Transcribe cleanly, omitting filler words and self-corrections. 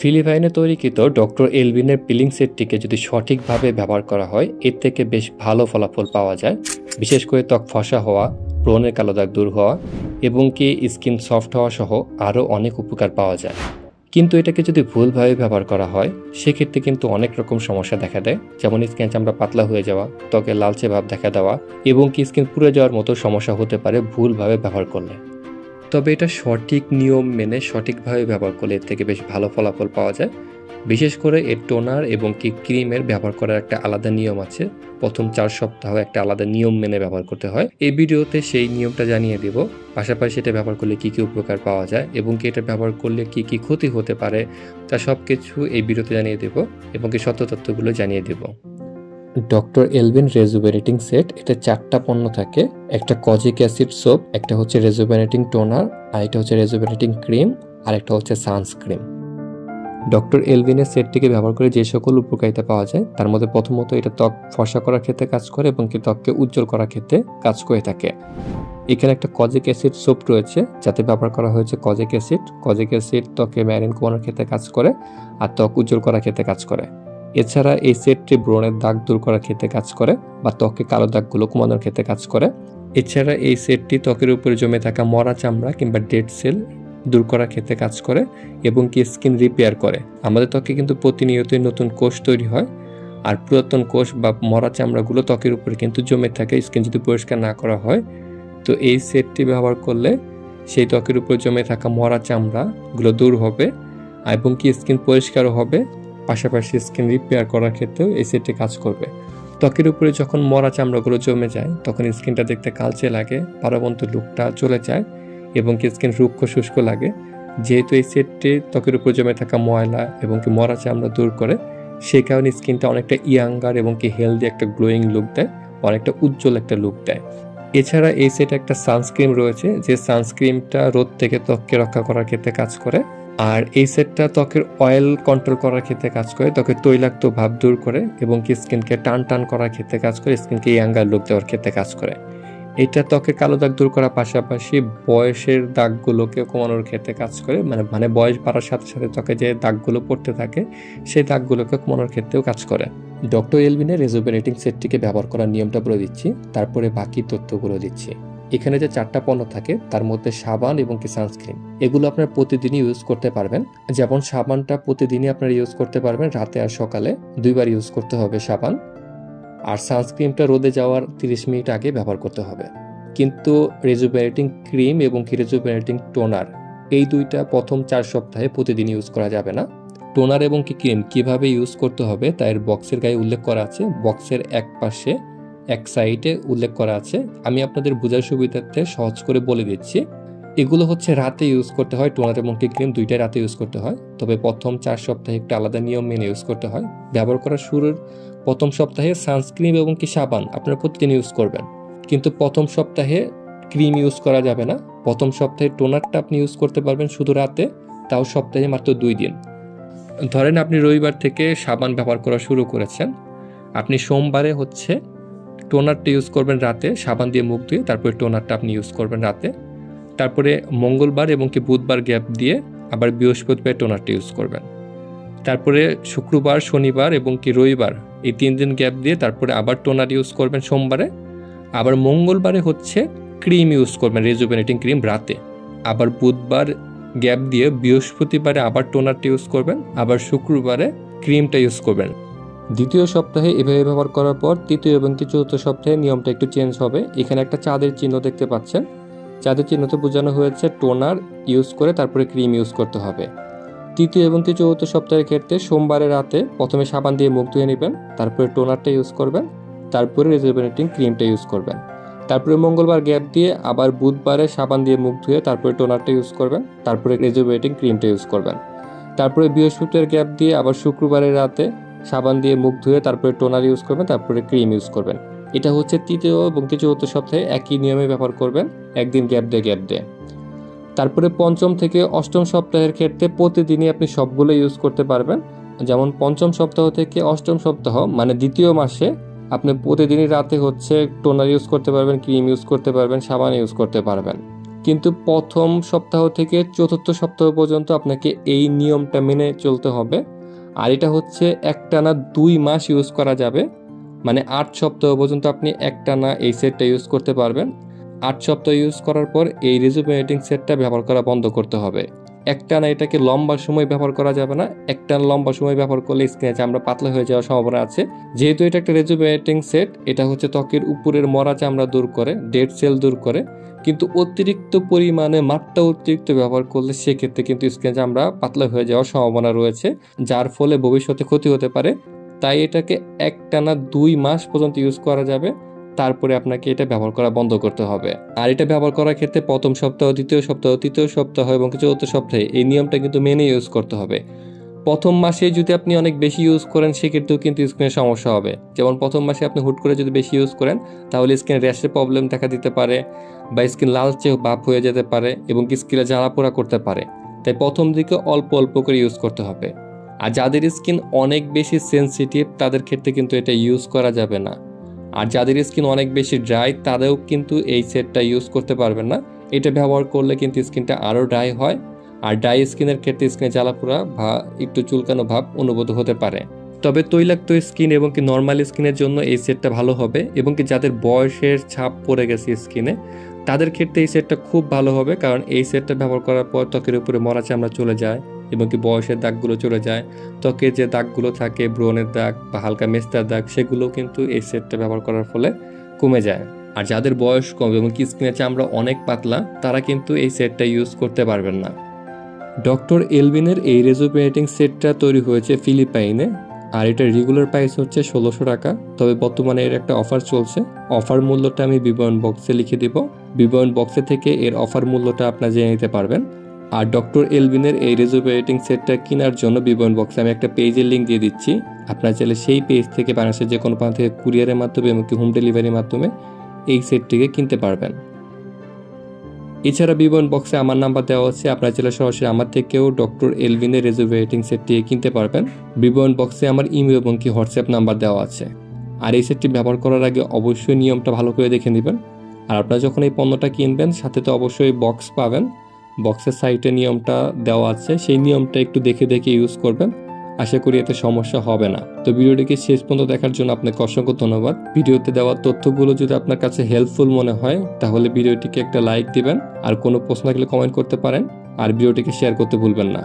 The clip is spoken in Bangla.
ফিলিপাইনে তৈরিকৃত ডক্টর এলভিনের পিলিং সেটটিকে যদি সঠিকভাবে ব্যবহার করা হয় এর থেকে বেশ ভালো ফলাফল পাওয়া যায়। বিশেষ করে ত্বক ফসা হওয়া, ব্রণের কালো দাগ দূর হওয়া এবং কি স্কিন সফট হওয়া সহ আরও অনেক উপকার পাওয়া যায়। কিন্তু এটাকে যদি ভুলভাবে ব্যবহার করা হয় সেক্ষেত্রে কিন্তু অনেক রকম সমস্যা দেখা দেয়, যেমন স্কিন চামড়া পাতলা হয়ে যাওয়া, ত্বকে লালচে ভাব দেখা দেওয়া এবং কি স্কিন পুড়ে যাওয়ার মতো সমস্যা হতে পারে ভুলভাবে ব্যবহার করলে। তবে এটা সঠিক নিয়ম মেনে সঠিকভাবে ব্যবহার করলে এর থেকে বেশ ভালো ফলাফল পাওয়া যায়। বিশেষ করে এর টোনার এবং কি ক্রিমের ব্যবহার করার একটা আলাদা নিয়ম আছে। প্রথম 4 সপ্তাহ একটা আলাদা নিয়ম মেনে ব্যবহার করতে হয়। এই ভিডিওতে সেই নিয়মটা জানিয়ে দেব, পাশাপাশি এটা ব্যবহার করলে কি কি উপকার পাওয়া যায় এবং কি এটা ব্যবহার করলে কি কি ক্ষতি হতে পারে তা সব কিছু এই ভিডিওতে জানিয়ে দেব এবং কি সত্য তথ্যগুলো জানিয়ে দেব। ডক্টর এলভিন রেজুভেনেটিং সেট, এটা 4টা পণ্য থাকে। একটা কজিক অ্যাসিড সোপ, একটা হচ্ছে রেজুভেনেটিং টোনার, আর একটা হচ্ছে রেজুভেনেটিং ক্রিম, আর একটা হচ্ছে সানস্ক্রিন। ডক্টর এলভিনের সেটটিকে ব্যবহার করে যে সকল উপকারিতা পাওয়া যায় তার মধ্যে প্রথমত এটা ত্বক ফর্সা করার ক্ষেত্রে কাজ করে এবং কি ত্বককে উজ্জ্বল করার ক্ষেত্রে কাজ করে থাকে। এখানে একটা কজিক অ্যাসিড সোপ রয়েছে যাতে ব্যবহার করা হয়েছে কজিক অ্যাসিড। কজিক অ্যাসিড ত্বকে ম্যারিন কমানোর ক্ষেত্রে কাজ করে আর ত্বক উজ্জ্বল করার ক্ষেত্রে কাজ করে। এছাড়া এই সেটটি ব্রণের দাগ দূর করার ক্ষেত্রে কাজ করে বা ত্বকে কালো দাগগুলো কমানোর ক্ষেত্রে কাজ করে। এছাড়া এই সেটটি ত্বকের উপরে জমে থাকা মরা চামড়া কিংবা ডেড সেল দূর করার ক্ষেত্রে কাজ করে এবং কি স্কিন রিপেয়ার করে। আমাদের ত্বকে কিন্তু প্রতিনিয়তই নতুন কোষ তৈরি হয়, আর পুরাতন কোষ বা মরা চামড়াগুলো ত্বকের উপরে কিন্তু জমে থাকে স্কিন যদি পরিষ্কার না করা হয়। তো এই সেটটি ব্যবহার করলে সেই ত্বকের উপরে জমে থাকা মরা চামড়াগুলো দূর হবে এবং কি স্কিন পরিষ্কারও হবে। পাশাপাশি স্কিন রিপেয়ার করার ক্ষেত্রেও এই সেটটি কাজ করবে। ত্বকের উপরে যখন মরা চামড়াগুলো জমে যায় তখন স্কিনটা দেখতে কালচে লাগে, প্রাণবন্ত লুকটা চলে যায় এবং কি স্কিন রুক্ষ শুষ্ক লাগে। যেহেতু এই সেটটি ত্বকের উপরে জমে থাকা ময়লা এবং কি মরা চামড়া দূর করে, সেই কারণে স্কিনটা অনেকটা ইয়াঙ্গার এবং কি হেলদি একটা গ্লোয়িং লুক দেয়, অনেকটা উজ্জ্বল একটা লুক দেয়। এছাড়া এই সেটে একটা সানস্ক্রিন রয়েছে, যে সানস্ক্রিনটা রোদ থেকে ত্বককে রক্ষা করার ক্ষেত্রে কাজ করে। আর এই সেটটা ত্বকের অয়েল কন্ট্রোল করার ক্ষেত্রে কাজ করে, ত্বকের তৈলাক্ত ভাব দূর করে এবং কি স্কিনকে টান টান করার ক্ষেত্রে কাজ করে, স্কিনকে ইয়াঙ্গার লুক দেওয়ার ক্ষেত্রে কাজ করে। এটা ত্বকের কালো দাগ দূর করার পাশাপাশি বয়সের দাগগুলোকে কমানোর ক্ষেত্রে কাজ করে, মানে বয়স বাড়ার সাথে সাথে ত্বকে যে দাগগুলো পড়তে থাকে সেই দাগগুলোকে কমানোর ক্ষেত্রেও কাজ করে। ডক্টর এলভিনের রেজুভেনেটিং সেটটিকে ব্যবহার করার নিয়মটা বলে দিচ্ছি, তারপরে বাকি তথ্যগুলো দিচ্ছি। এখানে যে 4টা পণ্য থাকে তার মধ্যে সাবান এবং কি সানস্ক্রিন, এগুলো আপনার প্রতিদিনই ইউজ করতে পারবেন। যেমন সাবানটা প্রতিদিনই আপনারা ইউজ করতে পারবেন, রাতে আর সকালে 2বার ইউজ করতে হবে সাবান। আর সানস্ক্রিনটা রোদে যাওয়ার 30 মিনিট আগে ব্যবহার করতে হবে। কিন্তু রেজুভেনেটিং ক্রিম এবং কি রেজুভেনেটিং টোনার, এই দুইটা প্রথম 4 সপ্তাহে প্রতিদিন ইউজ করা যাবে না। টোনার এবং কি ক্রিম কিভাবে ইউজ করতে হবে তা এর বক্সের গায়ে উল্লেখ করা আছে, বক্সের এক পাশে এক সাইডে উল্লেখ করা আছে। আমি আপনাদের বোঝার সুবিধার্থে সহজ করে বলে দিচ্ছি। এগুলো হচ্ছে রাতে ইউজ করতে হয়, টোনার এবং কি ক্রিম দুইটাই রাতে ইউজ করতে হয়। তবে প্রথম 4 সপ্তাহে একটা আলাদা নিয়ম মেনে ইউজ করতে হয়। ব্যবহার করার শুরুর প্রথম সপ্তাহে সানস্ক্রিন এবং কি সাবান আপনারা প্রতিদিন ইউজ করবেন, কিন্তু প্রথম সপ্তাহে ক্রিম ইউজ করা যাবে না। প্রথম সপ্তাহে টোনারটা আপনি ইউজ করতে পারবেন শুধু রাতে, তাও সপ্তাহে মাত্র 2 দিন। ধরেন আপনি রবিবার থেকে সাবান ব্যবহার করা শুরু করেছেন, আপনি সোমবারে হচ্ছে টোনারটা ইউজ করবেন রাতে, সাবান দিয়ে মুখ ধুয়ে তারপরে টোনারটা আপনি ইউজ করবেন রাতে। তারপরে মঙ্গলবার এবং কি বুধবার গ্যাপ দিয়ে আবার বৃহস্পতিবার টোনারটা ইউজ করবেন। তারপরে শুক্রবার, শনিবার এবং কি রবিবার এই 3 দিন গ্যাপ দিয়ে তারপরে আবার টোনার ইউজ করবেন সোমবারে। আবার মঙ্গলবারে হচ্ছে ক্রিম ইউজ করবেন, রেজুভেনেটিং ক্রিম রাতে। আবার বুধবার গ্যাপ দিয়ে বৃহস্পতিবারে আবার টোনারটা ইউজ করবেন, আবার শুক্রবারে ক্রিমটা ইউজ করবেন। দ্বিতীয় সপ্তাহে এভাবে ব্যবহার করার পর তৃতীয় এবং কি চতুর্থ সপ্তাহে নিয়মটা একটু চেঞ্জ হবে। এখানে একটা চাঁদের চিহ্ন দেখতে পাচ্ছেন, চাঁদের চিহ্নতে বোঝানো হয়েছে টোনার ইউজ করে তারপরে ক্রিম ইউজ করতে হবে। তৃতীয় এবং চতুর্থ সপ্তাহের ক্ষেত্রে সোমবারে রাতে প্রথমে সাবান দিয়ে মুখ ধুয়ে নেবেন, তারপরে টোনারটা ইউজ করবেন, তারপরে রেজুভেনেটিং ক্রিমটা ইউজ করবেন। তারপরে মঙ্গলবার গ্যাপ দিয়ে আবার বুধবারে সাবান দিয়ে মুখ ধুয়ে তারপরে টোনারটা ইউজ করবেন, তারপরে রেজুভেনেটিং ক্রিমটা ইউজ করবেন। তারপরে বৃহস্পতিবার গ্যাপ দিয়ে আবার শুক্রবারের রাতে সাবান দিয়ে মুখ ধুয়ে তারপরে টোনার ইউজ করবেন, তারপরে ক্রিম ইউজ করবেন। এটা হচ্ছে তৃতীয় এবং চতুর্থ সপ্তাহে একই নিয়মে ব্যবহার করবেন, একদিন গ্যাপ দিয়ে। তারপরে পঞ্চম থেকে অষ্টম সপ্তাহের ক্ষেত্রে প্রতিদিনই আপনি সবগুলো ইউজ করতে পারবেন। যেমন পঞ্চম সপ্তাহ থেকে অষ্টম সপ্তাহ মানে দ্বিতীয় মাসে আপনি প্রতিদিনই রাতে হচ্ছে টোনার ইউজ করতে পারবেন, ক্রিম ইউজ করতে পারবেন, সাবান ইউজ করতে পারবেন। কিন্তু প্রথম সপ্তাহ থেকে চতুর্থ সপ্তাহ পর্যন্ত আপনাকে এই নিয়মটা মেনে চলতে হবে। আর এটা হচ্ছে একটানা 2 মাস ইউজ করা যাবে, মানে 8 সপ্তাহ পর্যন্ত আপনি একটানা এই সেটটা ইউজ করতে পারবেন। 8 সপ্তাহ ইউজ করার পর এই রিজুভিনেটিং সেটটা ব্যবহার করা বন্ধ করতে হবে। একটানা এটাকে লম্বা সময় ব্যবহার করা যাবে না। একটানা লম্বা সময় ব্যবহার করলে স্কিনের চামড়া পাতলা হয়ে যাওয়ার সম্ভাবনা আছে। যেহেতু এটা একটা রিজুভিনেটিং সেট, এটা হচ্ছে ত্বকের উপরের মরা চামড়া দূর করে, ডেড সেল দূর করে, কিন্তু অতিরিক্ত পরিমাণে মাত্রা অতিরিক্ত ব্যবহার করলে সেক্ষেত্রে কিন্তু স্কিন চামড়া পাতলা হয়ে যাওয়ার সম্ভাবনা রয়েছে, যার ফলে ভবিষ্যতে ক্ষতি হতে পারে। তাই এটাকে একটানা 2 মাস পর্যন্ত ইউজ করা যাবে, তারপরে আপনাকে এটা ব্যবহার করা বন্ধ করতে হবে। আর এটা ব্যবহার করার ক্ষেত্রে প্রথম সপ্তাহ, দ্বিতীয় সপ্তাহ, তৃতীয় সপ্তাহ এবং চতুর্থ সপ্তাহে এই নিয়মটা কিন্তু মেনে ইউজ করতে হবে। প্রথম মাসে যদি আপনি অনেক বেশি ইউজ করেন সেক্ষেত্রেও কিন্তু স্কিনের সমস্যা হবে। যেমন প্রথম মাসে আপনি হুট করে যদি বেশি ইউজ করেন তাহলে স্কিন র্যাশের প্রবলেম দেখা দিতে পারে, বা স্কিন লালচে ভাব হয়ে যেতে পারে এবং স্কিনে জ্বালা পোড়া করতে পারে। তাই প্রথম দিকে অল্প অল্প করে ইউজ করতে হবে। আর যাদের স্কিন অনেক বেশি সেনসিটিভ তাদের ক্ষেত্রে কিন্তু এটা ইউজ করা যাবে না। আর যাদের স্কিন অনেক বেশি ড্রাই তাদেরও কিন্তু এই সেটটা ইউজ করতে পারবেন না। এটা ব্যবহার করলে কিন্তু স্কিনটা আরও ড্রাই হয়, আর ড্রাই স্কিনের ক্ষেত্রে স্কিনে জ্বালাপোড়া বা একটু চুলকানো ভাব অনুভূত হতে পারে। তবে তৈলাক্ত স্কিন এবং নর্মাল স্কিনের জন্য এই সেটটা ভালো হবে, এবং যাদের বয়সের ছাপ পড়ে গেছে স্কিনে তাদের ক্ষেত্রে এই সেটটা খুব ভালো হবে, কারণ এই সেটটা ব্যবহার করার পর ত্বকের উপরে মরা চামড়া চলে যায় এবং বয়সের দাগগুলো চলে যায়। ত্বকের যে দাগগুলো থাকে, ব্রণের দাগ বা হালকা মেস্তার দাগ, সেগুলো কিন্তু এই সেটটা ব্যবহার করার ফলে কমে যায়। আর যাদের বয়স কম এবং স্কিনের চামড়া অনেক পাতলা তারা কিন্তু এই সেটটা ইউজ করতে পারবেন না। ডক্টর এলভিনের এই রিজুভিনেটিং সেটটা তৈরি হয়েছে ফিলিপাইনে, আর এটার রেগুলার প্রাইস হচ্ছে 1600 টাকা। তবে বর্তমানে এর একটা অফার চলছে। অফার মূল্যটা আমি বিবরণ বক্সে লিখে দিব, বিবরণ বক্সে থেকে এর অফার মূল্যটা আপনারা জেনে নিতে পারবেন। আর ডক্টর এলভিনের এই রিজুভিনেটিং সেটটা কেনার জন্য বিবরণ বক্সে আমি একটা পেজের লিঙ্ক দিয়ে দিচ্ছি। আপনারা চাইলে সেই পেজ থেকে বাংলাদেশের যে কোনো প্রান্ত থেকে কুরিয়ারের মাধ্যমে এমনকি হোম ডেলিভারির মাধ্যমে এই সেটটিকে কিনতে পারবেন। এছাড়া বিবরণ বক্সে আমার নাম্বার দেওয়া হচ্ছে, আপনারা চাইলে সরাসরি আমার থেকেও ডক্টর এলভিনের রিজুভিনেটিং সেটটি কিনতে পারবেন। বিবরণ বক্সে আমার ইমেল এবং হোয়াটসঅ্যাপ নাম্বার দেওয়া আছে। আর এই সেটটি ব্যবহার করার আগে অবশ্যই নিয়মটা ভালো করে দেখে নেবেন। আর আপনারা যখন এই পণ্যটা কিনবেন সাথে তো অবশ্যই বক্স পাবেন, বক্সের সাইডে নিয়মটা দেওয়া আছে, সেই নিয়মটা একটু দেখে দেখে ইউজ করবেন। আশা করি এতে সমস্যা হবে না। তো ভিডিওটিকে শেষ পর্যন্ত দেখার জন্য আপনাকে অসংখ্য ধন্যবাদ। ভিডিওতে দেওয়া তথ্যগুলো যদি আপনার কাছে হেল্পফুল মনে হয় তাহলে ভিডিওটিকে একটা লাইক দিবেন, আর কোনো প্রশ্ন থাকলে কমেন্ট করতে পারেন, আর ভিডিওটিকে শেয়ার করতে ভুলবেন না।